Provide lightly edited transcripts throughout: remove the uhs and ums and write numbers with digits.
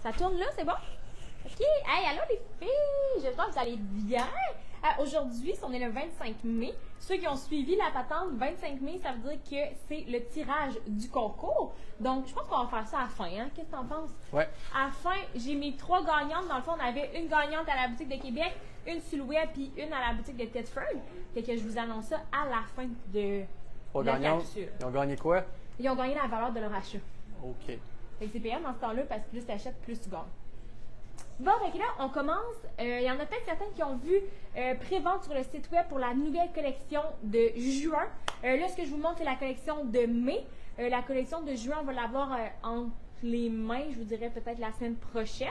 Ça tourne là, c'est bon? OK. Hey, allô les filles! J'espère que vous allez bien. Aujourd'hui, on est le 25 mai. Ceux qui ont suivi la patente, 25 mai, ça veut dire que c'est le tirage du concours. Donc, je pense qu'on va faire ça à la fin. Hein? Qu'est-ce que t'en penses? Ouais. À la fin, j'ai mis 3 gagnantes. Dans le fond, on avait une gagnante à la boutique de Québec, une sur le web, puis une à la boutique de Thetford. Fait que je vous annonce ça à la fin de la capsule. Ils ont gagné quoi? Ils ont gagné la valeur de leur achat. OK. Fait que c'est payant dans ce temps-là parce que plus tu achètes, plus tu gagnes. Bon, fait là, on commence. Il y en a peut-être certains qui ont vu pré-vente sur le site web pour la nouvelle collection de juin. Là, ce que je vous montre, c'est la collection de mai. La collection de juin, on va l'avoir entre les mains, je vous dirais peut-être la semaine prochaine.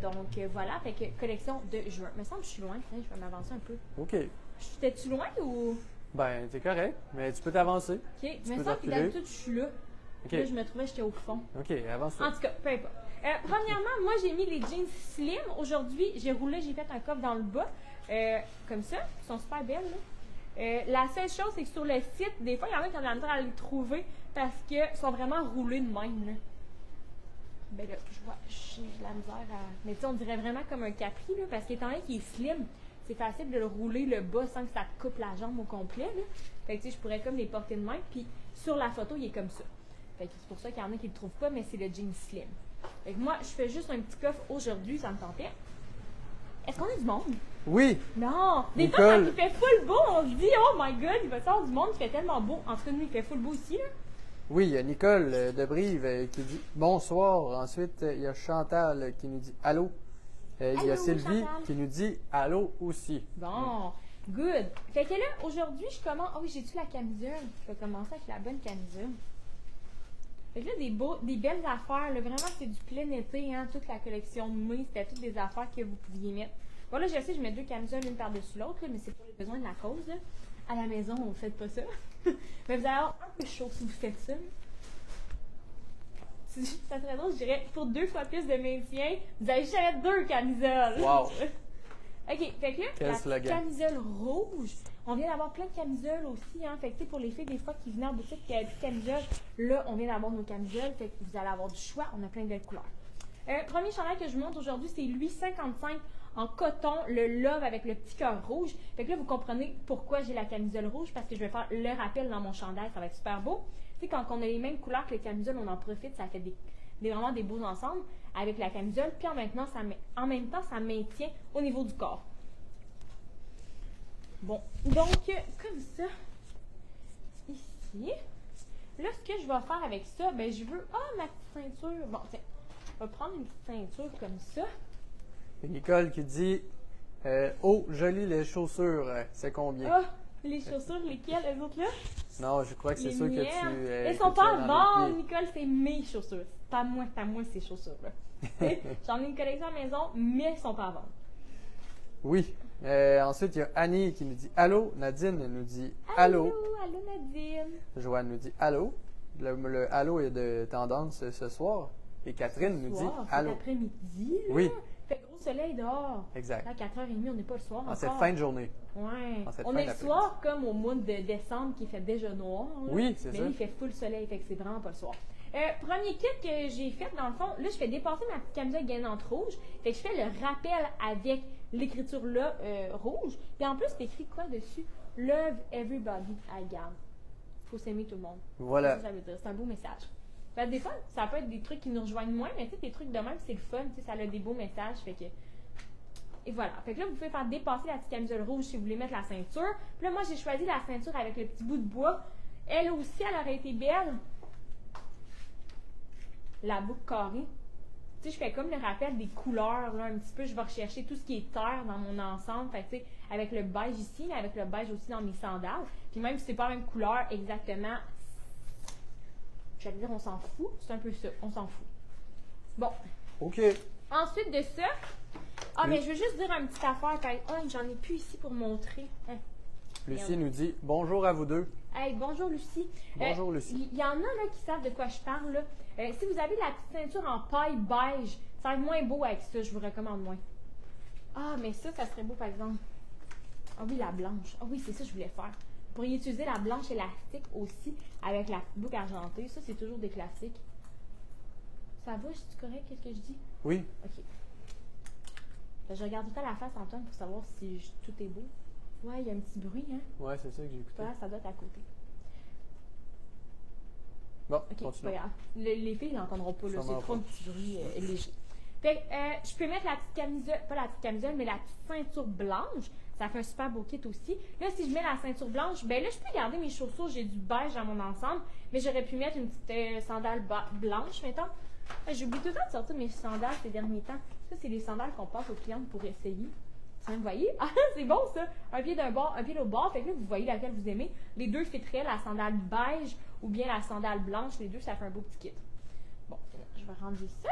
Donc, voilà, fait que collection de juin. Il me semble que je suis loin. Hein, je vais m'avancer un peu. OK. J'étais-tu loin ou... Ben, t'es correct, mais tu peux t'avancer. OK. Tu Il me peux semble que t'enculer. d'habitude, je suis là. OK. Là, je me trouvais, j'étais au fond. OK, avance-toi. En tout cas, peu importe. Premièrement, moi, j'ai mis les jeans slim. Aujourd'hui, j'ai roulé, j'ai fait un coffre dans le bas. Comme ça. Ils sont super belles, là. La seule chose, c'est que sur le site, des fois, il y en a qui ont de la misère à les trouver parce qu'ils sont vraiment roulés de même, là. Ben là, je vois, j'ai de la misère à... Mais tu sais, on dirait vraiment comme un capri, là, parce qu'étant donné qu'il est slim, c'est facile de le rouler le bas sans que ça te coupe la jambe au complet, là. Fait que tu sais, je pourrais comme les porter de même, puis sur la photo, il est comme ça. Fait que c'est pour ça qu'il y en a qui le trouvent pas, mais c'est le jean slim. Fait que moi, je fais juste un petit coffre aujourd'hui, ça me tentait. Est-ce qu'on a du monde? Oui! Non! Des Nicole. fois, quand il fait full beau, on se dit, oh my god, il va sortir du monde, il fait tellement beau. En tout cas, nous, il fait full beau ici, là. Oui, il y a Nicole de Brive qui dit bonsoir. Ensuite, il y a Chantal qui nous dit allô. Il y a Allô, Sylvie Chantal. qui nous dit allô aussi. Bon, good. Fait que là, aujourd'hui, je commence. Oh oui, j'ai-tu la camisole? Je vais commencer avec la bonne camisole. Fait que là, des belles affaires. Là, vraiment, c'est du plein été, hein. Toute la collection de mai, c'était toutes des affaires que vous pouviez mettre. Bon, là, je sais, je mets 2 camisoles l'une par-dessus l'autre, là, mais c'est pour les besoins de la cause. Là. À la maison, on ne fait pas ça. Mais vous allez avoir un peu chaud si vous faites ça. Ça serait drôle, je dirais, pour 2 fois plus de maintien, vous allez juste 2 camisoles. Wow! OK, fait que là, Quel la slogan. camisole rouge, on vient d'avoir plein de camisoles aussi, hein. Fait que, tu sais, pour les filles, des fois, qui venaient en boutique, qui avaient plus de camisole, là, on vient d'avoir nos camisoles, fait que vous allez avoir du choix, on a plein de belles couleurs. Premier chandail que je vous montre aujourd'hui, c'est Louis 55 en coton, le love avec le petit cœur rouge. Fait que là, vous comprenez pourquoi j'ai la camisole rouge, parce que je vais faire le rappel dans mon chandail, ça va être super beau. Tu sais, quand on a les mêmes couleurs que les camisoles, on en profite, ça fait vraiment des beaux ensembles avec la camisole, puis en même temps, ça maintient au niveau du corps. Bon, donc, comme ça, ici. Là, ce que je vais faire avec ça, ben je veux, ma petite ceinture. Bon, tiens, je vais prendre une petite ceinture comme ça. Il y a Nicole qui dit oh, joli les chaussures, c'est combien? Ah, les chaussures, lesquelles, les autres là? Non, je crois que c'est Les sûr que miennes. tu. Elles que sont tu pas as en dans les vente, pieds. Nicole, c'est mes chaussures. C'est pas moi ces chaussures-là. J'en ai une collection à la maison, mais elles sont pas à vendre. Oui. Ensuite, il y a Annie qui nous dit allô. Nadine nous dit allô. Allô Nadine. Joanne nous dit allô. Le allô est de tendance ce soir. Et Catherine nous dit Soir, c'est allô. après-midi, là. Oui. Fait gros soleil dehors. Exact. À 4h30, on n'est pas le soir En encore. cette fin de journée. Ouais. En cette On fin est le d'après-midi. soir comme au mois de décembre qui fait déjà noir. Là. Oui, c'est Mais ça. là, il fait full soleil, fait que c'est vraiment pas le soir. Premier kit que j'ai fait, dans le fond, là, je fais dépasser ma petite camisole gainante rouge. Fait que je fais le rappel avec l'écriture là, rouge. Puis en plus, c'est écrit quoi dessus? Love everybody, I garde. Faut s'aimer tout le monde. Voilà. Ça veut dire. C'est un beau message. Fait que des fois, ça peut être des trucs qui nous rejoignent moins, mais tu sais, des trucs de même, c'est le fun. Tu sais, ça a des beaux messages. Fait que. Et voilà. Fait que là, vous pouvez faire dépasser la petite camisole rouge si vous voulez mettre la ceinture. Puis là, moi, j'ai choisi la ceinture avec le petit bout de bois. Elle aussi, elle aurait été belle. La boucle carrée. Tu sais, je fais comme le rappel des couleurs, là, un petit peu. Je vais rechercher tout ce qui est terre dans mon ensemble. Fait que, tu sais, avec le beige ici, mais avec le beige aussi dans mes sandales. Puis même si c'est pas la même couleur exactement, j'allais dire, on s'en fout. C'est un peu ça. On s'en fout. Bon. OK. Ensuite de ça, mais je veux juste dire une petite affaire. J'en ai plus ici pour montrer. Hein. Lucie nous dit bonjour à vous deux. Hey, bonjour Lucie. Bonjour Lucie. Il y en a là, qui savent de quoi je parle. Là. Si vous avez la petite ceinture en paille beige, ça va être moins beau avec ça, je vous recommande moins. Ah, mais ça serait beau par exemple. Ah oui, la blanche. Ah oui, c'est ça que je voulais faire. Vous pourriez utiliser la blanche élastique aussi avec la boucle argentée. Ça, c'est toujours des classiques. Ça va, je suis correct, qu'est-ce que je dis? Oui. OK. Je regarde tout à la face, Antoine, pour savoir si tout est beau. Ouais, il y a un petit bruit, hein? Ouais, c'est ça que j'ai écouté. Ouais, ça doit être à côté. Bon, OK, c'est pas continue. grave. Les filles n'entendront pas, là. Sûrement C'est trop pas. un petit bruit léger. Fait que, je peux mettre la petite camisole, pas la petite camisole, mais la petite ceinture blanche. Ça fait un super beau kit aussi. Là, si je mets la ceinture blanche, ben là, je peux garder mes chaussures. J'ai du beige dans mon ensemble, mais j'aurais pu mettre une petite sandale blanche, mettons. J'oublie tout le temps de sortir mes sandales ces derniers temps. Ça, c'est les sandales qu'on passe aux clientes pour essayer. Vous voyez? Ah, c'est bon, ça! Un pied d'un bord, un pied de l'autre bord. Fait que là, vous voyez laquelle vous aimez. Les deux fitteraient, la sandale beige ou bien la sandale blanche. Les deux, ça fait un beau petit kit. Bon, je vais ranger ça.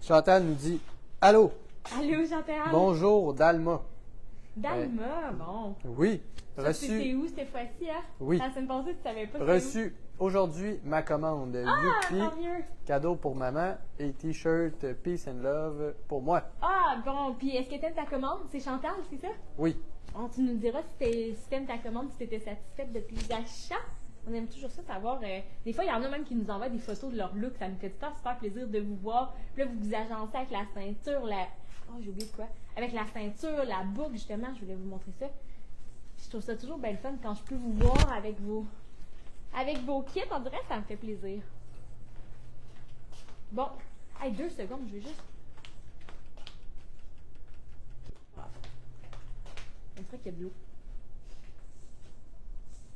Chantal nous dit allô, Allô, Chantal? bonjour, Dalma. Dalma, bon. Oui, Ça, c'est reçu, où cette fois-ci, hein? Oui. La semaine passée, tu savais pas. reçu aujourd'hui ma commande. Ah, Youpi, tant mieux. cadeau pour maman et t-shirt Peace and Love pour moi. Ah, bon. Puis, est-ce que t'aimes ta commande? C'est Chantal, c'est ça? Oui, Bon, tu nous diras si t'aimes ta commande, si t'étais satisfaite de tes achats. On aime toujours ça savoir. Des fois, il y en a même qui nous envoient des photos de leur look. Ça nous fait super plaisir de vous voir. Puis là, vous vous agencez avec la ceinture, Oh, j'ai oublié de quoi? Avec la ceinture, la boucle, justement. Je voulais vous montrer ça. Je trouve ça toujours belle fun quand je peux vous voir avec vos kits. On dirait que ça me fait plaisir. Bon. Hey, 2 secondes, je vais juste... On dirait qu'il y a de l'eau.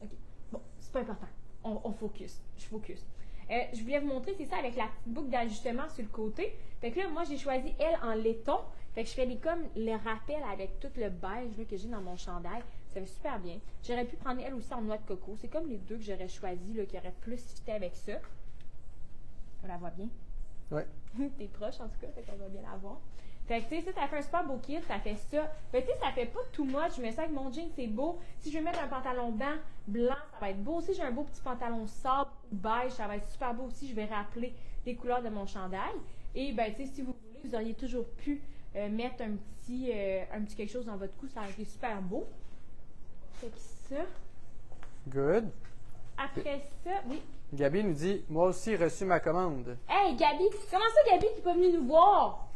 OK. Bon, c'est pas important. On focus. Je focus. Je voulais vous montrer, c'est ça, avec la petite boucle d'ajustement sur le côté. Fait que là, moi, j'ai choisi elle en laiton. Fait que je fais comme les rappels avec tout le beige là, que j'ai dans mon chandail. Ça va super bien. J'aurais pu prendre elle aussi en noix de coco. C'est comme les deux que j'aurais choisi, là, qui auraient plus fité avec ça. On la voit bien? oui. T'es proche, en tout cas, fait qu'on va bien la voir. Fait que, tu sais, ça fait un super beau kit, ça fait ça. Fait que, tu sais, ça fait pas too much. Je me sens avec mon jean, c'est beau. Si je veux mettre un pantalon blanc, ça va être beau. Si j'ai un beau petit pantalon sable ou beige, ça va être super beau aussi. Je vais rappeler les couleurs de mon chandail. Et, ben, tu sais, si vous voulez, vous auriez toujours pu mettre un petit quelque chose dans votre cou. Ça aurait été super beau. Fait que ça. Good. Après ça, oui. Gabi nous dit moi aussi reçu ma commande. Hey, Gabi! Comment ça, Gabi, qui n'est pas venue nous voir?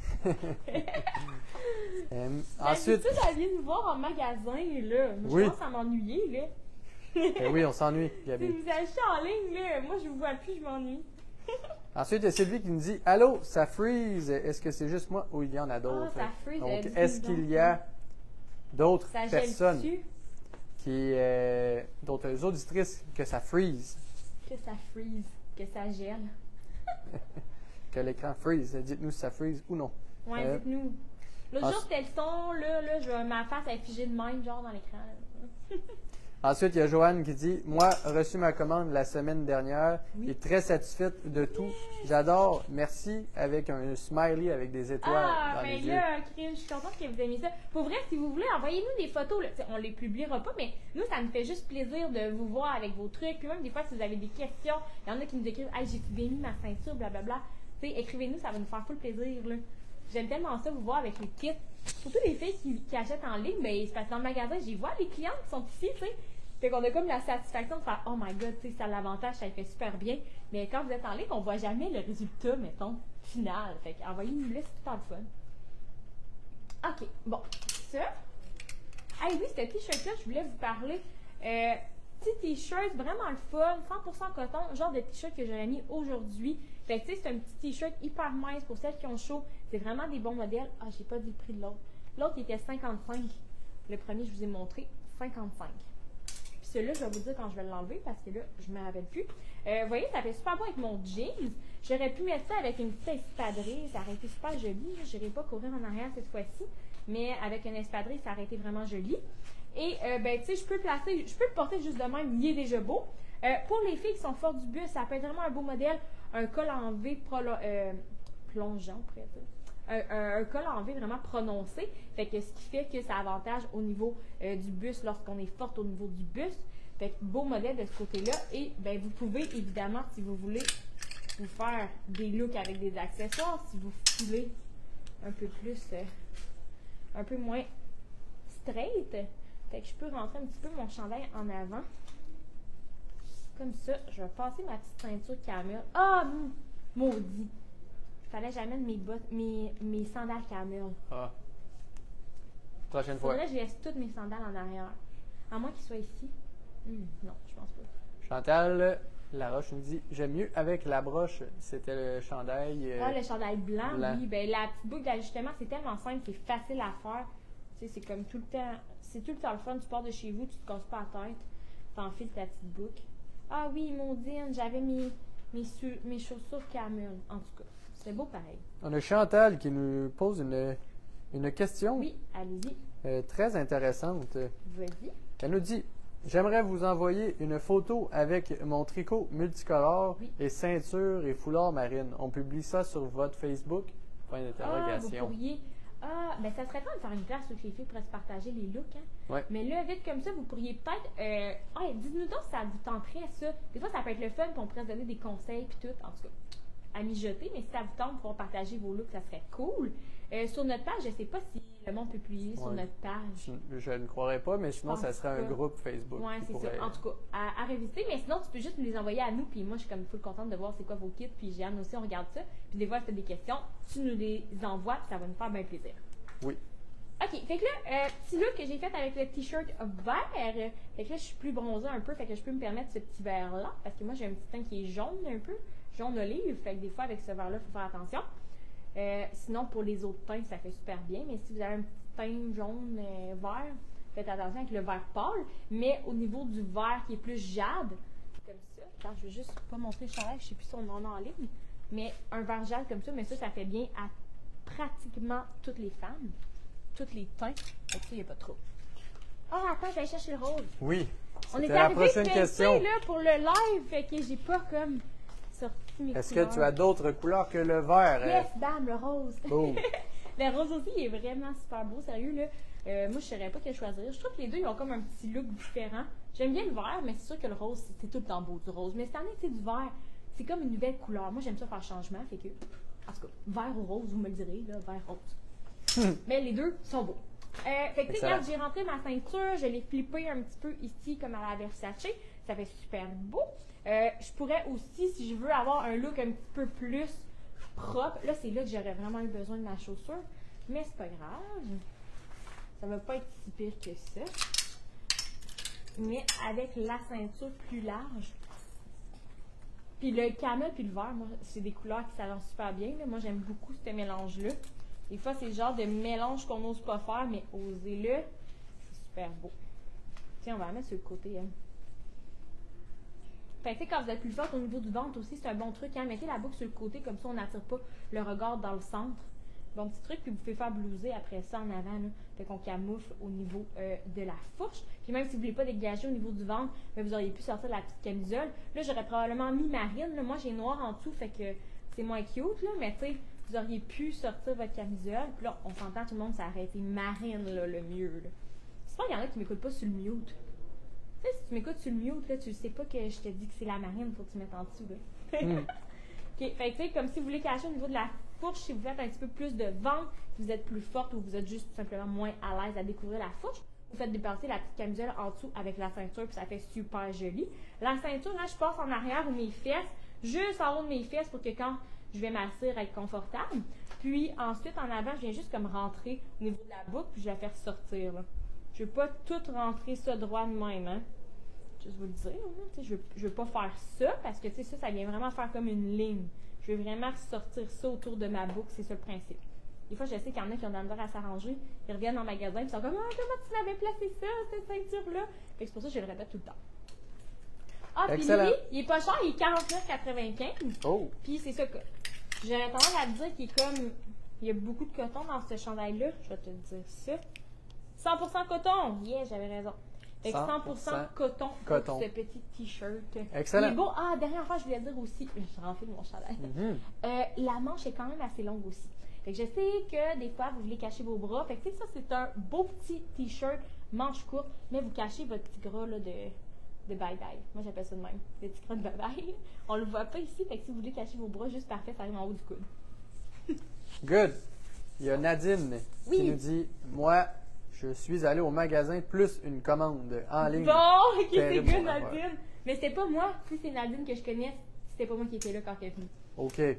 Ensuite, D'habitude, elle vient nous voir en magasin, là. Moi, Oui. je pense à m'ennuyer, là. oui, on s'ennuie, Si Gabi. vous achetez en ligne, là, moi, je vous vois plus, je m'ennuie. Ensuite, il y a Sylvie qui nous dit allô, ça freeze. Est-ce que c'est juste moi ou il y en a d'autres? Ah, ça freeze, Donc, dites-nous est-ce donc. qu'il y a d'autres Ça gèle personnes dessus, d'autres auditrices que ça freeze, que ça freeze, que ça gèle. que l'écran freeze? Dites-nous si ça freeze ou non. Ouais, dites-nous. L'autre jour, ensuite- c'était le son, là, je vois ma face est figée de même, genre, dans l'écran, là. Ensuite, il y a Joanne qui dit moi, reçu ma commande la semaine dernière Oui. et très satisfaite de tout. J'adore, merci, avec un smiley avec des étoiles Ah, dans mais les yeux. là, Crime, je suis contente que vous aimiez ça. Pour vrai, si vous voulez, envoyez-nous des photos. Là. T'sais, on les publiera pas, mais nous, ça nous fait juste plaisir de vous voir avec vos trucs. Puis même des fois, si vous avez des questions, il y en a qui nous écrivent « Hey, j'ai bien mis ma ceinture, blablabla. » Tu sais, écrivez-nous, ça va nous faire full plaisir. Là. J'aime tellement ça, vous voir avec les kits. Surtout les filles qui achètent en ligne, ben, c'est parce que dans le magasin, j'y vois les clientes qui sont ici, tu sais. Fait qu'on a comme la satisfaction de faire « Oh my God, tu sais, ça a l'avantage, ça le fait super bien. » Mais quand vous êtes en ligne, on voit jamais le résultat, mettons, final. Fait qu'envoyez-nous là, c'est tout le fun. OK, bon, ça. Ah oui, ce t-shirt-là, je voulais vous parler. Petit t-shirt, vraiment le fun, 100% coton, genre de t-shirt que j'aurais mis aujourd'hui. Fait que tu sais, c'est un petit t-shirt hyper mince pour celles qui ont chaud. C'est vraiment des bons modèles. Ah, j'ai pas dit le prix de l'autre. L'autre, il était 55. Le premier, je vous ai montré, 55. Puis celui-là, je vais vous dire quand je vais l'enlever parce que là, je ne me rappelle plus. Vous voyez, ça fait super beau avec mon jeans. J'aurais pu mettre ça avec une petite espadrille. Ça aurait été super joli. Je n'irai pas courir en arrière cette fois-ci. Mais avec une espadrille, ça aurait été vraiment joli. Et, ben, tu sais, je peux le porter juste de même. Il est déjà beau. Pour les filles qui sont fortes du bus, ça peut être vraiment un beau modèle. Un col en V plongeant, on pourrait dire. Un col en V vraiment prononcé. Fait que ce qui fait que ça avantage au niveau du bus lorsqu'on est forte au niveau du bus. Fait que beau modèle de ce côté-là. Et ben vous pouvez évidemment, si vous voulez, vous faire des looks avec des accessoires. Si vous voulez un peu plus, un peu moins straight. Fait que je peux rentrer un petit peu mon chandail en avant. Comme ça, je vais passer ma petite ceinture Camel. Ah, maudit. Fallait que j'amène mes bottes, mes sandales Camel. Ah. Prochaine fois. Faudrait que je laisse toutes mes sandales en arrière. À moins qu'ils soient ici. Non, je pense pas. Chantal Laroche nous dit j'aime mieux avec la broche. C'était le chandail. Le chandail blanc, blanc. oui. Ben, la petite boucle d'ajustement, c'est tellement simple, c'est facile à faire. Tu sais, c'est comme tout le temps. C'est tout le temps le fun. Tu pars de chez vous, tu te casses pas la tête. T'enfiles ta petite boucle. Ah oui, Maudine, j'avais mes chaussures Camel. En tout cas, c'est beau pareil. On a Chantal qui nous pose une question Oui, allez-y. très intéressante. Vas-y. Elle nous dit j'aimerais vous envoyer une photo avec mon tricot multicolore Oui. et ceinture et foulard marine. On publie ça sur votre Facebook. Point Vous d'interrogation. pourriez. Ben ça serait fun de faire une place où les filles pourraient se partager les looks. Hein? Ouais. Mais là, vite comme ça, vous pourriez peut-être. Dites-nous donc si ça vous tenterait ça. Des fois, ça peut être le fun, puis on pourrait se donner des conseils, puis tout. En tout cas, à mijoter. Mais si ça vous tente pour partager vos looks, ça serait cool. Sur notre page, je ne sais pas si le monde peut publier sur notre page. Je ne croirais pas, mais sinon, ça serait un pas. groupe Facebook. Oui, qui c'est pourrait- ça. En tout cas, à revisiter. Mais sinon, tu peux juste nous les envoyer à nous. Puis moi, je suis comme full contente de voir c'est quoi vos kits. Puis Jeanne aussi, on regarde ça. Puis des fois, si tu as des questions, tu nous les envoies. Puis ça va nous faire bien plaisir. Oui. OK, fait que là, petit look que j'ai fait avec le t-shirt vert. Fait que là, je suis plus bronzée un peu. Fait que je peux me permettre ce petit vert-là. Parce que moi, j'ai un petit teint qui est jaune un peu. Jaune olive. Fait que des fois, avec ce vert-là, il faut faire attention. Sinon, pour les autres teints, ça fait super bien. Mais si vous avez un petit teint jaune, vert, faites attention avec le vert pâle. Mais au niveau du vert qui est plus jade, comme ça. Attends, je vais juste pas montrer le chandail. Je sais plus si on en a en ligne. Mais un vert jade comme ça, mais ça fait bien à pratiquement toutes les femmes. Toutes les teints. Fait que ça, il n'y a pas trop. Ah, attends, je vais aller chercher le rose. Oui. On C'était est la arrivé prochaine pressé, question. là, pour le live. Fait que j'ai pas comme sorti mes Est-ce couleurs. que tu as d'autres couleurs que le vert? Yes, bam, le rose. Oh. Le rose aussi, il est vraiment super beau, sérieux, là. Moi, je ne saurais pas quel choisir. Je trouve que les deux, ils ont comme un petit look différent. J'aime bien le vert, mais c'est sûr que le rose, c'est tout le temps beau, du rose. Mais cette année, tu sais, du vert, c'est comme une nouvelle couleur. Moi, j'aime ça faire changement, fait que... En tout cas, vert ou rose, vous me le direz, là, vert, rose. Mais les deux sont beaux. Fait que, tu sais, quand j'ai rentré ma ceinture, je l'ai flippée un petit peu ici, comme à la Versace. Ça fait super beau. Je pourrais aussi, si je veux avoir un look un petit peu plus propre, là, c'est là que j'aurais vraiment eu besoin de ma chaussure. Mais c'est pas grave. Ça va pas être si pire que ça. Mais avec la ceinture plus large. Puis le camel puis le vert, moi, c'est des couleurs qui s'avancent super bien. Là. Moi, j'aime beaucoup ce mélange-là. Des fois, c'est le genre de mélange qu'on n'ose pas faire, mais osez-le. C'est super beau. Tiens, on va la mettre sur le côté. Hein. Fait que, quand vous êtes plus forte au niveau du ventre aussi, c'est un bon truc. Hein. Mettez la boucle sur le côté, comme ça, on n'attire pas le regard dans le centre. Bon petit truc, puis vous pouvez faire blouser après ça en avant. Là. Fait qu'on camoufle au niveau de la fourche. Puis même si vous ne voulez pas dégager au niveau du ventre, bien, vous auriez pu sortir la petite camisole. Là, j'aurais probablement mis marine. Là. Moi, j'ai noir en dessous, fait que c'est moins cute. Là. Mais tu sais, vous auriez pu sortir votre camisole. Puis là, on s'entend, tout le monde, ça aurait été marine là, le mieux. C'est pas qu'il y en a qui m'écoutent pas sur le mute. Tu sais, si tu m'écoutes sur le mute, là, tu sais pas que je te dis que c'est la marine, faut que tu mettes en dessous. Là. OK, fait que tu sais, comme si vous voulez cacher au niveau de la fourche, si vous faites un petit peu plus de ventre, si vous êtes plus forte ou vous êtes juste tout simplement moins à l'aise à découvrir la fourche, vous faites dépasser la petite camisole en dessous avec la ceinture, puis ça fait super joli. La ceinture, là, je passe en arrière ou mes fesses, juste en haut de mes fesses pour que quand je vais m'asseoir, être confortable. Puis ensuite, en avant, je viens juste comme rentrer au niveau de la boucle, puis je vais la faire sortir. Là. Je ne veux pas tout rentrer ça droit de même, hein. Juste vous le dire, hein. Je veux pas faire ça, parce que ça vient vraiment faire comme une ligne. Je veux vraiment sortir ça autour de ma boucle, c'est ça le principe. Des fois, je sais qu'il y en a qui ont de la misère à s'arranger. Ils reviennent dans le magasin et ils sont comme « Ah, comment tu l'avais placé ça, cette ceinture-là? » Fait que c'est pour ça que je le répète tout le temps. Ah, puis lui, il est pas cher, il est 49,95. Oh! Puis c'est ça que j'aurais tendance à te dire qu'il est comme... Il y a beaucoup de coton dans ce chandail-là. Je vais te dire ça. 100% coton! Yeah, j'avais raison. Fait que 100% coton pour ce petit t-shirt. Excellent. Il est beau. Ah, dernière fois, je voulais dire aussi, je renfile mon chandail. La manche est quand même assez longue aussi. Fait que je sais que des fois, vous voulez cacher vos bras. Fait que ça, c'est un beau petit t-shirt, manche courte, mais vous cachez votre petit gras là, de bye-bye. Moi, j'appelle ça de même. Le petit gras de bye-bye. On le voit pas ici. Fait que si vous voulez cacher vos bras, juste parfait, ça arrive en haut du coude. Good. Il y a Nadine qui nous dit « Moi, je suis allé au magasin plus une commande en ligne. » Bon, ok, c'est Terrible good, mon affaire. Nadine. Mais c'était pas moi. Si c'est Nadine que je connais, c'était pas moi qui étais là quand elle est venue. OK. Et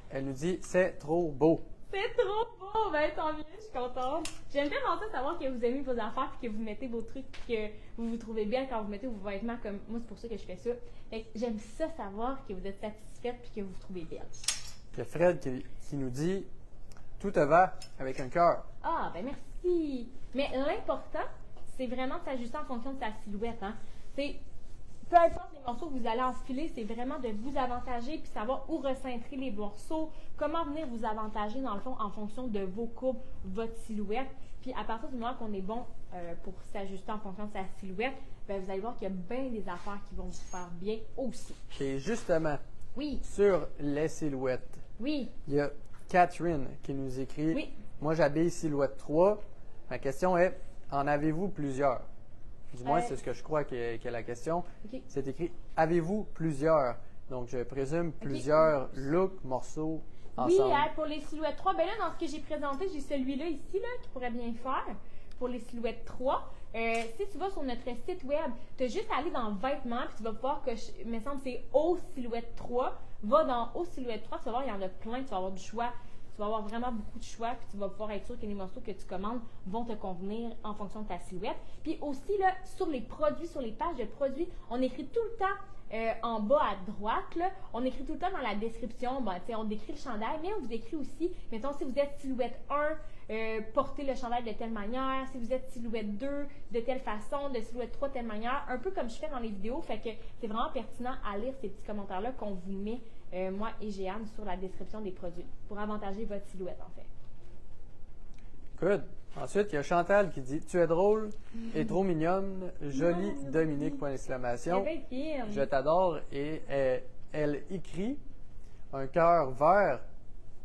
elle nous dit, c'est trop beau. C'est trop beau! Ben, tant mieux, je suis contente. J'aime tellement ça savoir que vous aimez vos affaires puis que vous mettez vos trucs puis que vous vous trouvez bien quand vous mettez vos vêtements comme moi, c'est pour ça que je fais ça. Fait que j'aime ça savoir que vous êtes satisfaite puis que vous vous trouvez belle. Il y a Fred qui nous dit, tout te va avec un cœur. Ah, ben merci! Mais l'important, c'est vraiment de s'ajuster en fonction de sa silhouette, hein. C'est peu importe les morceaux que vous allez enfiler, c'est vraiment de vous avantager puis savoir où recentrer les morceaux, comment venir vous avantager dans le fond en fonction de vos courbes, votre silhouette. Puis à partir du moment qu'on est bon pour s'ajuster en fonction de sa silhouette, ben vous allez voir qu'il y a bien des affaires qui vont vous faire bien aussi. Et justement, Oui, sur les silhouettes, oui, il y a Catherine qui nous écrit, oui. moi j'habille silhouette 3. Ma question est, en avez-vous plusieurs? Du moins, c'est ce que je crois qu'est la question. OK. C'est écrit, avez-vous plusieurs? Donc, je présume plusieurs looks, morceaux, Oui, ensemble. pour les silhouettes 3, ben là, dans ce que j'ai présenté, j'ai celui-là ici, là, qui pourrait bien faire pour les silhouettes 3. Si tu vas sur notre site web, tu as juste à aller dans vêtements, puis tu vas voir que, il me semble, c'est Haut Silhouette 3. Va dans Haut Silhouette 3, tu vas voir, il y en a plein, tu vas avoir du choix. Tu vas avoir vraiment beaucoup de choix, puis tu vas pouvoir être sûr que les morceaux que tu commandes vont te convenir en fonction de ta silhouette. Puis aussi, là, sur les produits, sur les pages de produits, on écrit tout le temps en bas à droite, là, on écrit tout le temps dans la description, ben, on décrit le chandail, mais on vous écrit aussi, mettons, si vous êtes silhouette 1, portez le chandail de telle manière, si vous êtes silhouette 2, de telle façon, de silhouette 3, de telle manière, un peu comme je fais dans les vidéos, fait que c'est vraiment pertinent à lire ces petits commentaires-là qu'on vous met, moi et Jeanne, sur la description des produits, pour avantager votre silhouette, en fait. Good. Ensuite, il y a Chantal qui dit, tu es drôle et trop mignonne, jolie Non, Dominique, point d'exclamation. C'est bien fine. Je t'adore et elle écrit un cœur vert,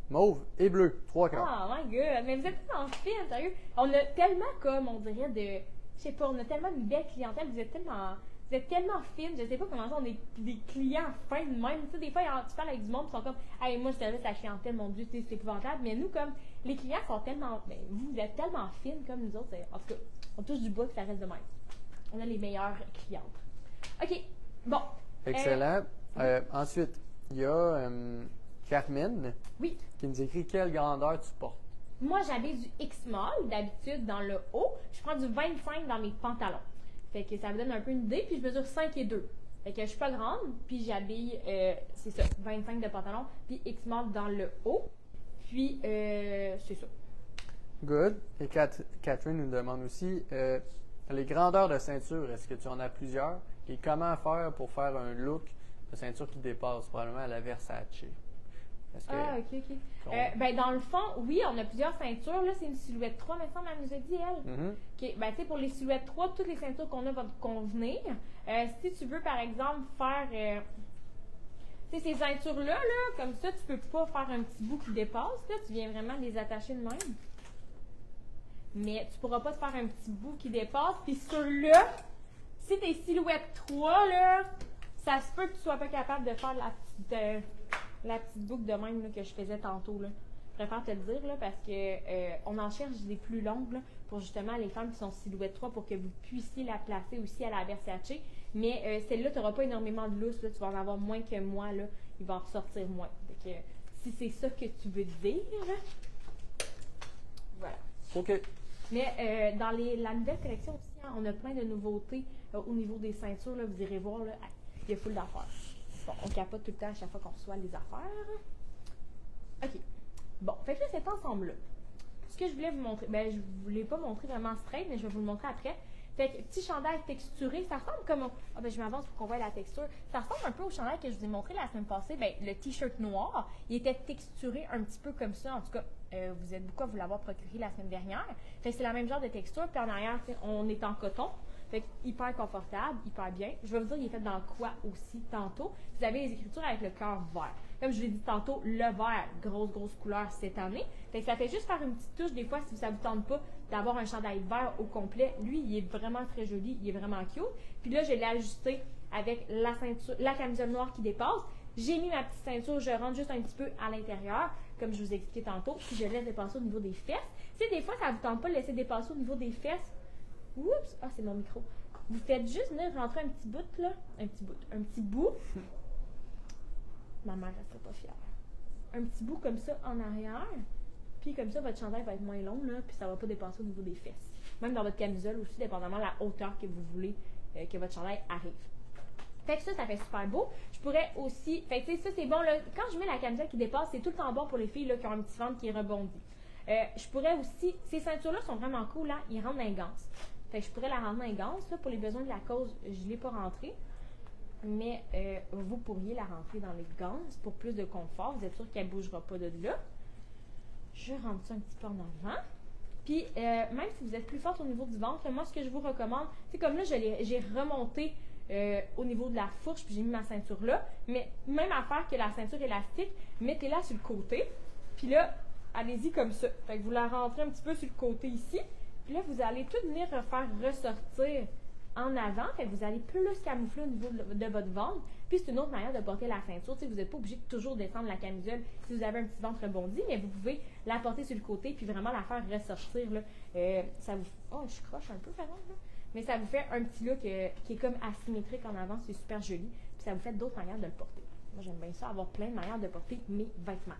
mauve et bleu. 3 cœurs. Oh my god, mais vous êtes tellement fine, sérieux. On a tellement comme, on dirait, je sais pas, on a tellement une belle clientèle, vous êtes tellement fine, je sais pas comment ça, on est des clients fins de même. Tu sais, des fois, tu parles avec du monde, ils sont comme, hey, moi, je service à la clientèle, mon Dieu, c'est épouvantable. Mais nous, comme, les clients sont tellement, ben, vous êtes tellement fines comme nous autres. En tout cas, on touche du bois que ça reste de même. On a les meilleures clientes. OK, bon. Excellent. Ensuite, il y a Carmen Oui. qui nous écrit quelle grandeur tu portes. Moi, j'habille du X-Mall, d'habitude, dans le haut. Je prends du 25 dans mes pantalons. Fait que ça me donne un peu une idée, puis je mesure 5 et 2. Fait que je suis pas grande, puis j'habille, c'est ça, 25 de pantalon, puis X-Mall dans le haut. Puis, c'est ça. Good. Et Catherine nous demande aussi les grandeurs de ceinture. Est-ce que tu en as plusieurs? Et comment faire pour faire un look de ceinture qui dépasse, probablement à la Versace? Est-ce que Ah, ok. Ben, dans le fond, oui, on a plusieurs ceintures. Là, c'est une silhouette 3, mais ça, elle nous a dit, elle. OK. Ben, tu sais, pour les silhouettes 3, toutes les ceintures qu'on a vont te convenir. Si tu veux, par exemple, faire... tu sais, ces ceintures-là, là, comme ça, tu peux pas faire un petit bout qui dépasse. Là, tu viens vraiment les attacher de même. Mais tu pourras pas te faire un petit bout qui dépasse. Puis ceux-là, si t'es silhouette 3, là, ça se peut que tu sois pas capable de faire la petite boucle de même là, que je faisais tantôt. Là. Je préfère te le dire là, parce que on en cherche des plus longues là, pour justement les femmes qui sont silhouette 3 pour que vous puissiez la placer aussi à la Versace. Mais celle-là, tu n'auras pas énormément de lousse. Là, tu vas en avoir moins que moi. Là, il va en ressortir moins. Donc, si c'est ça que tu veux dire, voilà. OK. Mais dans la nouvelle collection aussi, hein, on a plein de nouveautés au niveau des ceintures. Là, vous irez voir, là, il y a full d'affaires. Bon, on capote tout le temps à chaque fois qu'on reçoit les affaires. OK. Bon, fait que là, cet ensemble-là, ce que je voulais vous montrer, ben, je ne voulais pas montrer vraiment straight, mais je vais vous le montrer après. Fait que petit chandail texturé, ça ressemble comme... Ah ben je m'avance pour qu'on voit la texture. Ça ressemble un peu au chandail que je vous ai montré la semaine passée. Ben, le t-shirt noir, il était texturé un petit peu comme ça. En tout cas, vous êtes beaucoup à vous l'avoir procuré la semaine dernière. Fait que c'est la même genre de texture. Puis en arrière, on est en coton. Fait que hyper confortable, hyper bien. Je vais vous dire, il est fait dans quoi aussi tantôt. Vous avez les écritures avec le cœur vert. Comme je l'ai dit tantôt, le vert, grosse couleur cette année. Fait que ça fait juste faire une petite touche des fois si ça vous tente pas d'avoir un chandail vert au complet. Lui, il est vraiment très joli, il est vraiment cute. Puis là, je l'ai ajusté avec la ceinture, la camisole noire qui dépasse. J'ai mis ma petite ceinture, je rentre juste un petit peu à l'intérieur, comme je vous ai expliqué tantôt, puis je laisse dépasser au niveau des fesses. Tu sais, des fois, ça vous tente pas de laisser dépasser au niveau des fesses. Oups! Ah, c'est mon micro. vous faites juste venir rentrer un petit bout, là. Un petit bout. Ma mère, elle serait pas fière. Un petit bout comme ça en arrière. Puis comme ça, votre chandail va être moins long, là, puis ça va pas dépasser au niveau des fesses. Même dans votre camisole aussi, dépendamment de la hauteur que vous voulez que votre chandail arrive. Fait que ça fait super beau. Je pourrais aussi... Fait que tu sais, ça c'est bon, là. Quand je mets la camisole qui dépasse, c'est tout le temps bon pour les filles là, qui ont un petit ventre qui rebondit. Je pourrais aussi... Ces ceintures-là sont vraiment cool, là. Ils rentrent dans les ganses. Fait que je pourrais la rendre dans les ganses, là. Pour les besoins de la cause, je ne l'ai pas rentrée. Mais vous pourriez la rentrer dans les ganses pour plus de confort. Vous êtes sûr qu'elle ne bougera pas de là. Je rentre ça un petit peu en avant. Puis, même si vous êtes plus forte au niveau du ventre, moi, ce que je vous recommande, c'est comme là, j'ai remonté au niveau de la fourche, puis j'ai mis ma ceinture là. Mais même affaire que la ceinture élastique, mettez-la sur le côté. Puis là, allez-y comme ça. Fait que vous la rentrez un petit peu sur le côté ici. Puis là, vous allez tout venir faire ressortir en avant. Fait que vous allez plus camoufler au niveau de votre ventre. Puis c'est une autre manière de porter la ceinture. T'sais, vous n'êtes pas obligé de toujours descendre la camisole si vous avez un petit ventre rebondi, mais vous pouvez la porter sur le côté puis vraiment la faire ressortir. Là. Ça vous... Oh, je croche un peu, par exemple. Là. Mais ça vous fait un petit look qui est comme asymétrique en avant. C'est super joli. Puis ça vous fait d'autres manières de le porter. Moi, j'aime bien ça, avoir plein de manières de porter mes vêtements.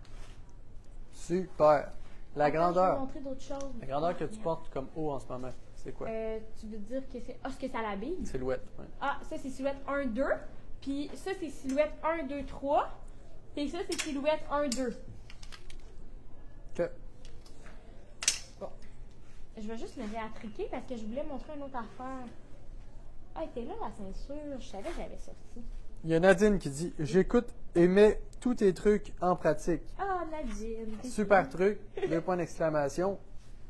Super. La grandeur. Je vais vous montrer d'autres choses. La grandeur que tu portes comme haut en ce moment, c'est quoi? Tu veux dire que c'est... Ah, ce que ça l'habille? Silhouette, oui. Ah, ça, c'est silhouette 1, 2. Puis ça, c'est silhouette 1, 2, 3. Puis ça, c'est silhouette 1, 2. OK. Bon. Je vais juste me réattriquer parce que je voulais montrer une autre affaire. Ah, elle était là, la ceinture. Je savais que j'avais sorti. Il y a Nadine qui dit « J'écoute et mets tous tes trucs en pratique. » Ah, Nadine. Super truc, 2 points d'exclamation.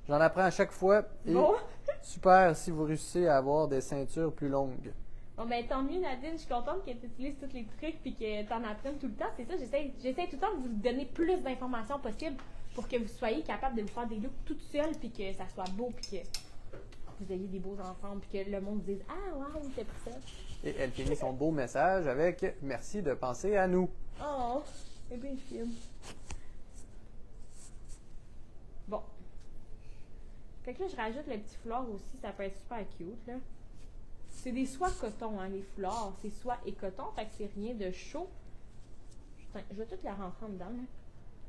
J'en apprends à chaque fois. Et bon. Super si vous réussissez à avoir des ceintures plus longues. Bon, ben tant mieux, Nadine. Je suis contente que tu utilises tous les trucs et que tu en apprennes tout le temps. C'est ça, j'essaie tout le temps de vous donner plus d'informations possibles pour que vous soyez capable de vous faire des looks toute seule puis que ça soit beau puis que vous ayez des beaux enfants puis que le monde dise « Ah, waouh, c'est pour ça. » Et elle finit son beau message avec « Merci de penser à nous. » Oh, c'est bien fine. Bon. Fait que là, je rajoute le petit foulard aussi. Ça peut être super cute, là. C'est des soies coton, hein, les foulards. C'est soie et coton, fait que c'est rien de chaud. Putain, je vais tout la rentrer en dedans, là.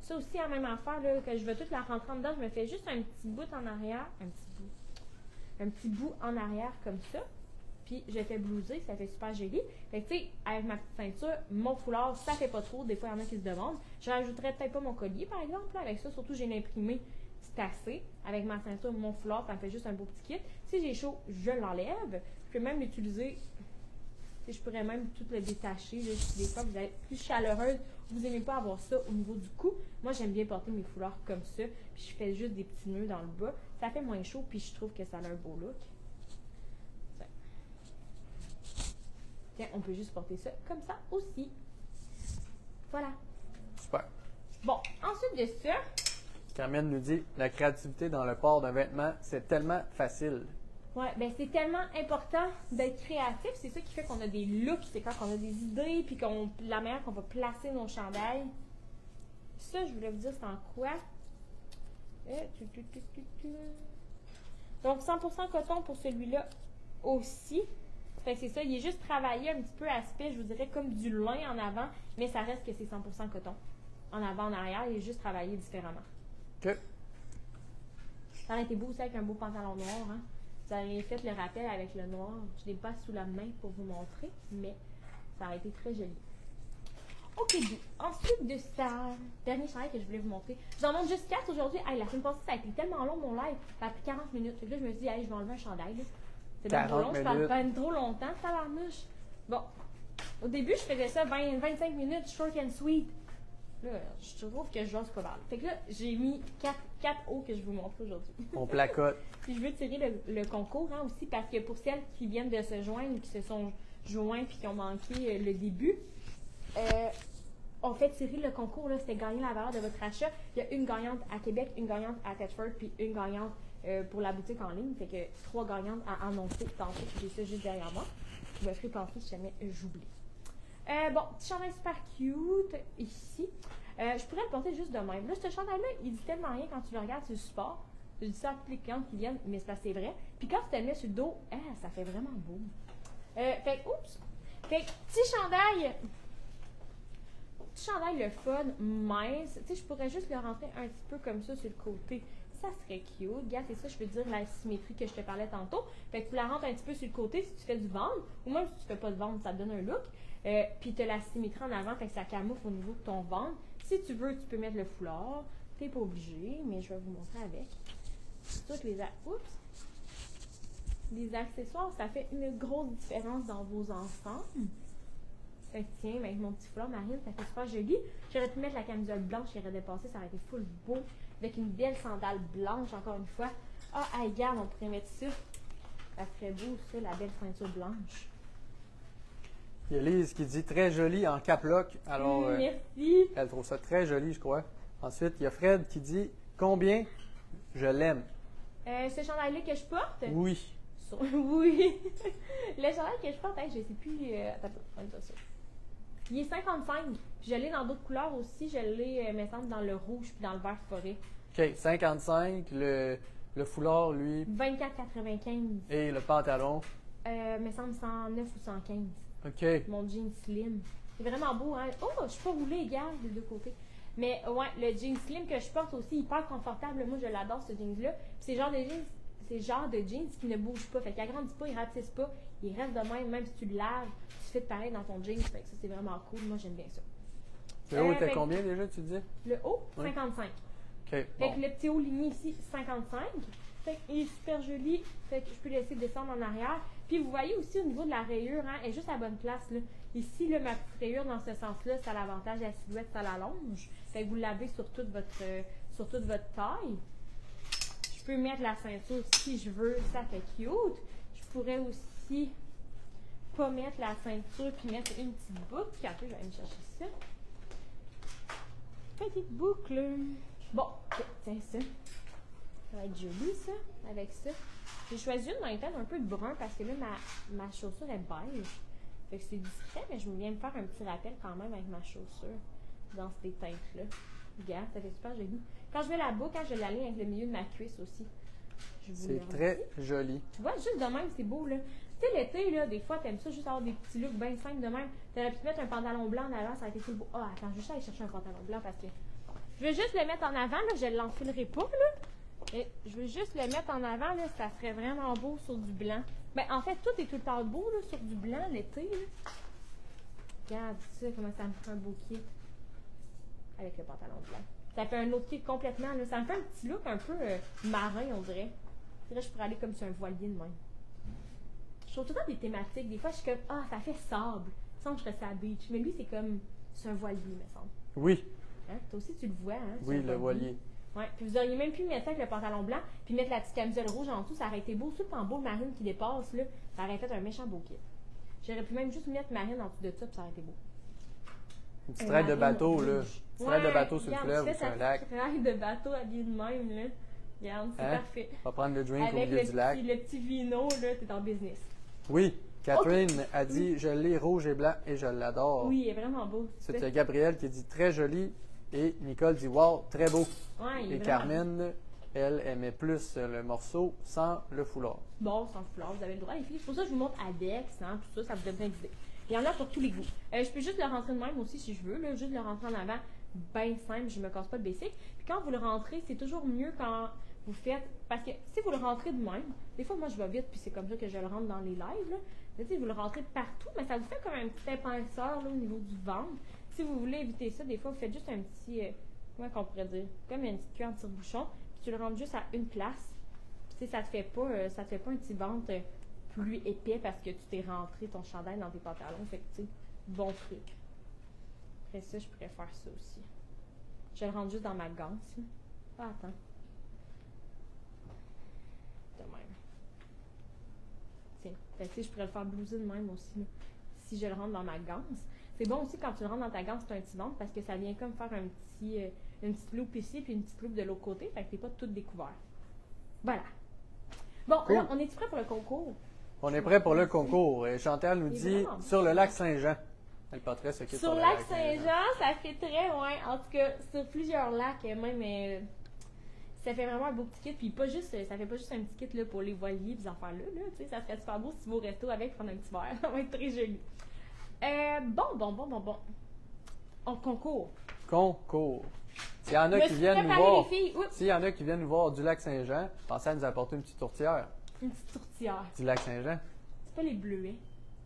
Ça aussi, la même affaire, là, que je vais tout la rentrer en dedans. Je me fais juste un petit bout en arrière. Un petit bout en arrière, comme ça. Puis, je fais blouser, ça fait super joli. Fait que, tu sais, avec ma petite ceinture, mon foulard, ça fait pas trop. Des fois, il y en a qui se demandent. Je rajouterais peut-être pas mon collier, par exemple, là, avec ça. Surtout, j'ai l'imprimé. C'est assez. Avec ma ceinture, mon foulard, ça me fait juste un beau petit kit. Si j'ai chaud, je l'enlève. Je peux même l'utiliser. Je pourrais même tout le détacher. Là, si des fois, vous êtes plus chaleureuse, vous n'aimez pas avoir ça au niveau du cou. Moi, j'aime bien porter mes foulards comme ça. Puis, je fais juste des petits nœuds dans le bas. Ça fait moins chaud, puis je trouve que ça a un beau look. Tiens, on peut juste porter ça comme ça aussi. Voilà. Super. Bon, ensuite de ça... Carmen nous dit « La créativité dans le port d'un vêtement, c'est tellement facile. » Ouais, ben c'est tellement important d'être créatif. C'est ça qui fait qu'on a des looks. C'est quand on a des idées, puis la manière qu'on va placer nos chandails. Ça, je voulais vous dire, c'est en quoi? Donc, 100% coton pour celui-là aussi. Fait que c'est ça, il est juste travaillé un petit peu aspect, je vous dirais, comme du lin en avant, mais ça reste que c'est 100% coton. En avant, en arrière, il est juste travaillé différemment. OK. Ça aurait été beau aussi avec un beau pantalon noir, hein. Vous auriez fait le rappel avec le noir. Je ne l'ai pas sous la main pour vous montrer, mais ça aurait été très joli. OK, ensuite de ça, dernier chandail que je voulais vous montrer. J'en montre juste 4 aujourd'hui. Hey, la semaine passée, ça a été tellement long mon live. Ça a pris 40 minutes. Fait que là, je me suis dit, hey, je vais enlever un chandail. Là. C'est bien trop long, je parle pas trop longtemps, tabarnouche. Bon, au début, je faisais ça 20-25 minutes, short and sweet. Là, je trouve que je jase pas mal. Fait que là, j'ai mis 4 hauts que je vous montre aujourd'hui. On placote. Puis je veux tirer le concours hein, aussi, parce que pour celles qui viennent de se joindre, qui se sont joints puis qui ont manqué le début, on fait tirer le concours, là, c'était gagner la valeur de votre achat. Il y a une gagnante à Québec, une gagnante à Thetford, puis une gagnante pour la boutique en ligne. Fait que 3 gagnantes à annoncer tantôt. J'ai ça juste derrière moi. Je me ferai penser si jamais j'oublie. Bon, petit chandail super cute ici. Je pourrais le porter juste de même. Là, ce chandail-là, il dit tellement rien quand tu le regardes sur le support. Je dis ça à toutes les clientes qui viennent, mais c'est parce que c'est vrai. Puis quand tu te le mets sur le dos, ça fait vraiment beau. Fait que, oups! Fait que, petit chandail le fun, mince. Tu sais, je pourrais juste le rentrer un petit peu comme ça sur le côté. Ça serait cute. Regarde, c'est ça, je veux dire, la symétrie que je te parlais tantôt. Fait que tu la rentres un petit peu sur le côté si tu fais du ventre, ou même si tu fais pas de ventre, ça te donne un look. Puis tu as la symétrie en avant, fait que ça camoufle au niveau de ton ventre. Si tu veux, tu peux mettre le foulard. T'es pas obligé, mais je vais vous montrer avec. C'est sûr que les accessoires, ça fait une grosse différence dans vos ensembles. Fait que tiens, avec mon petit foulard marine, ça fait super joli. J'aurais pu mettre la camisole blanche qui aurait dépassé, ça aurait été full beau. Avec une belle sandale blanche, encore une fois. Ah, regarde, on pourrait mettre ça. Ça ferait beau, ça, la belle ceinture blanche. Il y a Lise qui dit très joli en cap-lock. Alors, merci. Elle trouve ça très joli, je crois. Ensuite, il y a Fred qui dit combien je l'aime. Ce chandail-là que je porte? Oui. Oui. Le chandail que je porte, je ne sais plus. Attends, on va ça. Il est 55. Puis je l'ai dans d'autres couleurs aussi. Je l'ai, me semble, dans le rouge puis dans le vert forêt. OK, 55. Le foulard, lui. 24,95. Et le pantalon. Me semble 109 ou 115. OK. Mon jean slim. C'est vraiment beau, hein? Oh, je suis pas roulée égale des deux côtés. Mais ouais, le jean slim que je porte aussi, hyper confortable. Moi, je l'adore, ce jeans-là. Puis c'est le genre de jeans qui ne bouge pas. Fait qu'il agrandit pas, il rapetisse pas. Il reste de même si tu le laves, tu fais pareil dans ton jeans. Fait que ça, c'est vraiment cool. Moi, j'aime bien ça. Le haut était combien déjà, tu dis? Le haut, Oui. 55. OK. Fait Bon. que le petit haut ligné ici, 55. Fait qu'il est super joli. Fait que je peux laisser descendre en arrière. Puis vous voyez aussi au niveau de la rayure, hein, elle est juste à la bonne place. Là. Ici, là, ma petite rayure dans ce sens-là, ça a l'avantage de la silhouette, ça l'allonge. Fait que vous l'avez sur toute votre taille. Je peux mettre la ceinture si je veux, ça fait cute. Je pourrais aussi pas mettre la ceinture puis mettre une petite boucle. Puis après, je vais aller me chercher ça. Petite boucle. Bon, tiens ça. Ça va être joli, ça, avec ça. J'ai choisi une dans les teintes un peu de brun parce que là, ma chaussure est beige. Fait que c'est discret, mais je viens me faire un petit rappel quand même avec ma chaussure dans ces teintes-là. Regarde, ça fait super joli. Quand je mets la boucle, je l'aligne avec le milieu de ma cuisse aussi. C'est très joli. Tu vois, juste de même, c'est beau, là. Tu sais, l'été, là, des fois, t'aimes ça juste avoir des petits looks bien simples de même. T'aurais pu te mettre un pantalon blanc en avant, ça a été full beau. Ah, attends, je vais juste aller chercher un pantalon blanc parce que je vais juste le mettre en avant, là, je ne l'enfilerai pas, là. Et je veux juste le mettre en avant, là, ça serait vraiment beau sur du blanc. Ben, en fait, tout est tout le temps beau, là, sur du blanc, l'été, là. Regarde ça, comment ça me fait un beau kit. Avec le pantalon blanc. Ça fait un autre kit complètement, là. Ça me fait un petit look un peu marin, on dirait. Là, je pourrais aller comme sur un voilier de même. Je trouve tout le temps des thématiques. Des fois, je suis comme, ah, ça fait sable. Ça me serait sur la beach. Mais lui, c'est comme, c'est un voilier, me semble. Oui. Hein? Toi aussi, tu le vois, hein? Oui, le voilier. Ouais. Puis vous auriez même pu mettre ça avec le pantalon blanc, puis mettre la petite camisole rouge en dessous, ça aurait été beau. Tout en beau marine qui dépasse, là, ça aurait fait un méchant beau kit. J'aurais pu même juste mettre marine en dessous de ça, puis ça aurait été beau. Une petite raide de bateau, là. Une petite raide de bateau sur le regarde, fleuve tu ou fais sur un ta lac. petite raide de bateau habillée de même, là. Regarde, c'est parfait. On va prendre le drink au Avec milieu du lac. le petit vino, là, t'es en business. Oui. Catherine a dit je l'ai rouge et blanc et je l'adore. Oui, il est vraiment beau. C'est Gabrielle qui dit très joli et Nicole dit wow, très beau. Ouais, il est Et vraiment Carmen, elle aimait plus le morceau sans le foulard. bon, sans foulard, vous avez le droit, les filles. C'est pour ça que je vous montre Adex, hein, tout ça, ça vous donne plein d'idées. Il y en a pour tous les goûts. Je peux juste le rentrer de même aussi si je veux, là, juste le rentrer en avant, bien simple, je me casse pas le basic. Puis quand vous le rentrez, c'est toujours mieux quand vous faites, parce que si vous le rentrez de même, des fois moi je vais vite puis c'est comme ça que je le rentre dans les lives, là. Tu sais, vous le rentrez partout, mais ça vous fait comme un petit épaisseur là, au niveau du ventre. Si vous voulez éviter ça, des fois vous faites juste un petit, comment qu'on pourrait dire, comme une petite queue en tire-bouchon, puis tu le rentres juste à une place. Puis tu sais, ça te fait pas un petit ventre plus épais parce que tu t'es rentré ton chandail dans tes pantalons. Fait que tu sais, bon truc. Après ça, je pourrais faire ça aussi. Je le rentre juste dans ma ganse. Ah, attends. De même. Tiens. Fait que, je pourrais le faire blouser de même aussi. Là. Si je le rentre dans ma ganse. C'est bon aussi quand tu le rentres dans ta ganse, c'est un petit ventre parce que ça vient comme faire un petit, une petite loupe ici puis une petite loupe de l'autre côté. Fait que t'es pas tout découvert. Voilà. Bon, Cool. là, on est-tu prêt pour le concours? On est prêt pour le concours. Et Chantal nous C'est dit vraiment sur le lac Saint-Jean. Le portrait s'occupe Sur le lac Saint-Jean, ça fait très loin. En tout cas, sur plusieurs lacs, même. ça fait vraiment un beau petit kit. Puis pas juste, ça fait pas juste un petit kit là, pour les voiliers et ces affaires-là. Tu sais, ça serait super beau si tu vas au resto avec prendre un petit verre. Ça va être très joli. Bon. En concours. Concours. S'il y en a Me qui suis viennent nous préparée, voir, les filles. Oups. s'il y en a qui viennent nous voir du lac Saint-Jean, pensez à nous apporter une petite tourtière Une petite tourtière. du lac Saint-Jean. C'est pas les bleuets.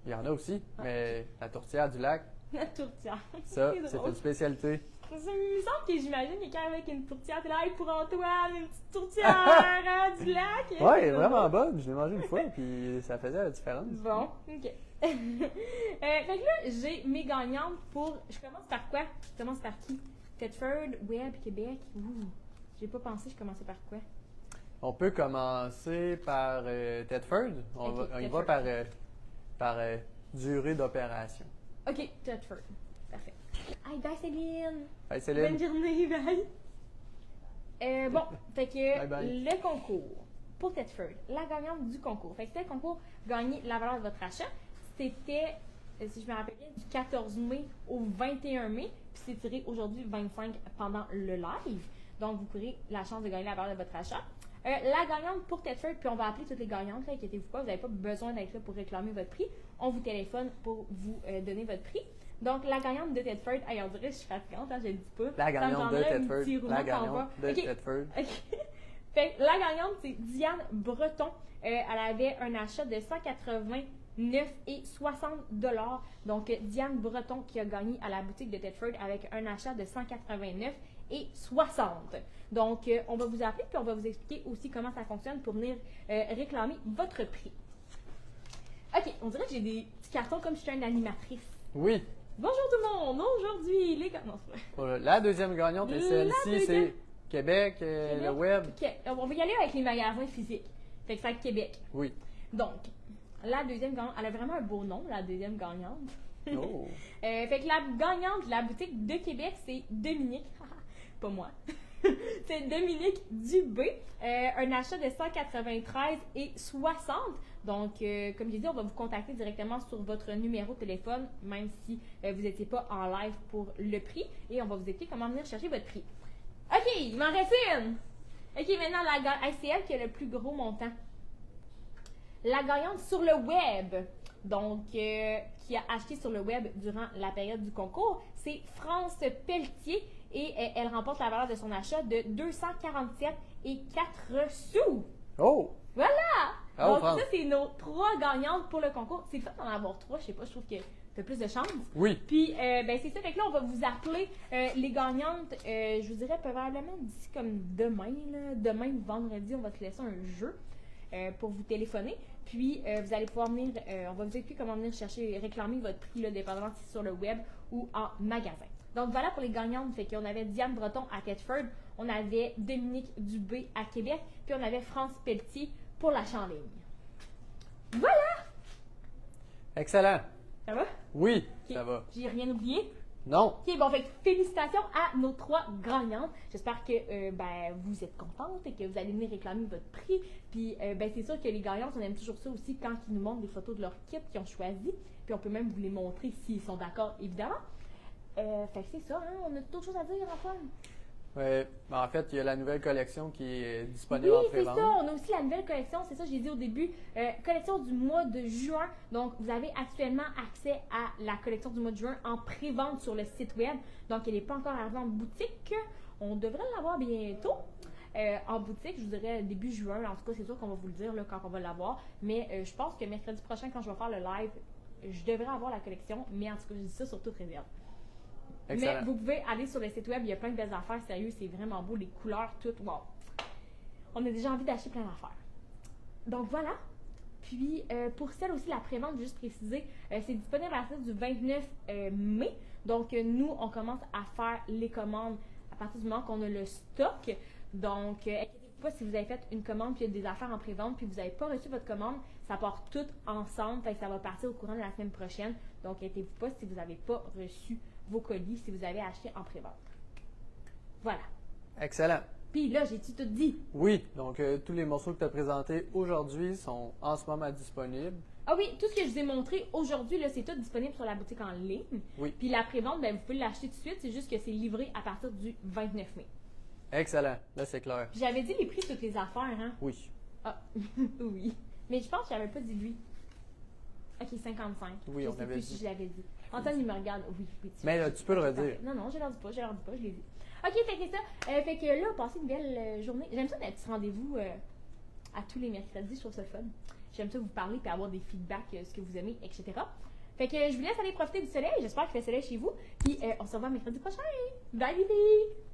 Il y en a aussi, mais la tourtière du lac, La tourtière. ça, C'est c'est drôle. une spécialité. Ça me semble que j'imagine quelqu'un avec une tourtière. T'es là, hey, pour Antoine, une petite tourtière hein, du lac. Ouais, elle est vraiment bonne. Je l'ai mangée une fois, puis ça faisait la différence. Bon, ok. Fait que là, j'ai mes gagnantes pour. Je commence par quoi? Je commence par qui? Thetford, Webb, Québec. Ouh, j'ai pas pensé, je commençais par quoi? On peut commencer par Thetford. On Ok, y va Thetford. par durée d'opération. Ok, Thetford. Parfait. Hey, bye Céline! Hey Bonne Céline, journée, bye! Bon, fait que Bye bye. le concours pour Thetford, la gagnante du concours. Fait que c'était le concours gagner la valeur de votre achat. C'était, si je me rappelle bien, du 14 mai au 21 mai. Puis c'est tiré aujourd'hui 25 pendant le live. Donc vous pourrez la chance de gagner la valeur de votre achat. La gagnante pour Thetford, puis on va appeler toutes les gagnantes, là, inquiétez-vous pas, vous n'avez pas besoin d'être là pour réclamer votre prix. On vous téléphone pour vous donner votre prix. Donc, la gagnante de Thetford, hey, on dirait que je suis fatigante, hein, je le dis pas. la Ça me gagnante de prendrait un Thetford. petit roulement La de gagnante tambour. de Ok. Thetford. OK. Fait que la gagnante, c'est Diane Breton. Elle avait un achat de 189,60 $. Donc, Diane Breton qui a gagné à la boutique de Thetford avec un achat de 189,60 $. Donc, on va vous appeler puis on va vous expliquer aussi comment ça fonctionne pour venir réclamer votre prix. OK, on dirait que j'ai des petits cartons comme si j'étais une animatrice. Oui. Bonjour tout le monde! Aujourd'hui, les gars. Non, c'est vrai. Voilà. La deuxième gagnante, et La celle-ci, deuxième. c'est Québec, le web. OK, on va y aller avec les magasins physiques. Fait que c'est à Québec. Oui. Donc, la deuxième gagnante, elle a vraiment un beau nom, la deuxième gagnante. Oh. Fait que la gagnante de la boutique de Québec, c'est Dominique. Pas moi. C'est Dominique Dubé. Un achat de 193,60 $. Donc, comme j'ai dit, on va vous contacter directement sur votre numéro de téléphone, même si vous n'étiez pas en live pour le prix. Et on va vous expliquer comment venir chercher votre prix. OK, il m'en reste une. OK, maintenant, c'est elle qui a le plus gros montant. La gagnante sur le web, donc qui a acheté sur le web durant la période du concours, c'est France Pelletier et elle remporte la valeur de son achat de 247,04 $. Oh! Voilà! Oh, Donc France. ça, c'est nos 3 gagnantes pour le concours. C'est le fait d'en avoir 3, je sais pas, je trouve que t'as plus de chance. Oui. Puis, ben c'est ça, fait que là, on va vous appeler les gagnantes, je vous dirais probablement d'ici comme demain, là, demain vendredi, on va te laisser un jeu pour vous téléphoner. Puis, vous allez pouvoir venir, on va vous expliquer comment venir chercher, réclamer votre prix, là, dépendamment si c'est sur le web ou en magasin. Donc, voilà pour les gagnantes. Fait qu'on avait Diane Breton à Thetford, on avait Dominique Dubé à Québec, puis on avait France Pelletier pour l'achat en ligne. Voilà! Excellent. Ça va? Oui, Ok. ça va. J'ai rien oublié? Non. OK, bon, fait que félicitations à nos 3 gagnantes. J'espère que ben, vous êtes contentes et que vous allez venir réclamer votre prix. Puis, ben, c'est sûr que les gagnantes, on aime toujours ça aussi quand ils nous montrent des photos de leur kit qu'ils ont choisi. Puis, on peut même vous les montrer s'ils sont d'accord, évidemment. Fait que c'est ça, hein? On a d'autres choses à dire, Antoine? Ouais, en fait, il y a la nouvelle collection qui est disponible Oui, en c'est ça. pré-vente. On a aussi la nouvelle collection. C'est ça, j'ai dit au début. Collection du mois de juin. Donc, vous avez actuellement accès à la collection du mois de juin en pré-vente sur le site web. Donc, elle n'est pas encore arrivée en boutique. On devrait l'avoir bientôt. En boutique, je vous dirais début juin. En tout cas, c'est sûr qu'on va vous le dire là, quand on va l'avoir. Mais je pense que mercredi prochain, quand je vais faire le live, je devrais avoir la collection. Mais en tout cas, je dis ça sur toute réserve. Excellent. Mais vous pouvez aller sur le site web, il y a plein de belles affaires, sérieux, c'est vraiment beau, les couleurs, tout, wow. On a déjà envie d'acheter plein d'affaires. Donc voilà. Puis pour celle aussi, la prévente, juste préciser, c'est disponible à partir du 29 mai. Donc nous, on commence à faire les commandes à partir du moment qu'on a le stock. Donc inquiétez-vous pas si vous avez fait une commande puis il y a des affaires en prévente puis vous n'avez pas reçu votre commande, ça part tout ensemble, fait que ça va partir au courant de la semaine prochaine. Donc inquiétez-vous pas si vous n'avez pas reçu vos colis si vous avez acheté en pré-vente. Voilà. Excellent. Puis là, j'ai-tu tout dit? Oui, donc tous les morceaux que tu as présentés aujourd'hui sont en ce moment disponibles. Ah oui, tout ce que je vous ai montré aujourd'hui, là, c'est tout disponible sur la boutique en ligne. Oui. Puis la pré-vente, ben, vous pouvez l'acheter tout de suite, c'est juste que c'est livré à partir du 29 mai. Excellent. Là, c'est clair. Puis j'avais dit les prix de toutes les affaires, hein? Oui. Ah, oui. Mais je pense que j'avais pas dit lui. Ok, 55. Oui, je on sais avait plus dit. si je l'avais dit. Antoine, il me regarde. Oui, oui. Mais là, tu peux le redire. Non, non, je leur dis pas, je l'ai dit. Ok, fait que ça. Fait que là, passez une belle journée. J'aime ça d'être rendez-vous à tous les mercredis, je trouve ça le fun. J'aime ça vous parler et avoir des feedbacks, ce que vous aimez, etc. Fait que je vous laisse aller profiter du soleil. J'espère qu'il fait soleil chez vous. Puis on se revoit mercredi prochain. Bye, Bibi!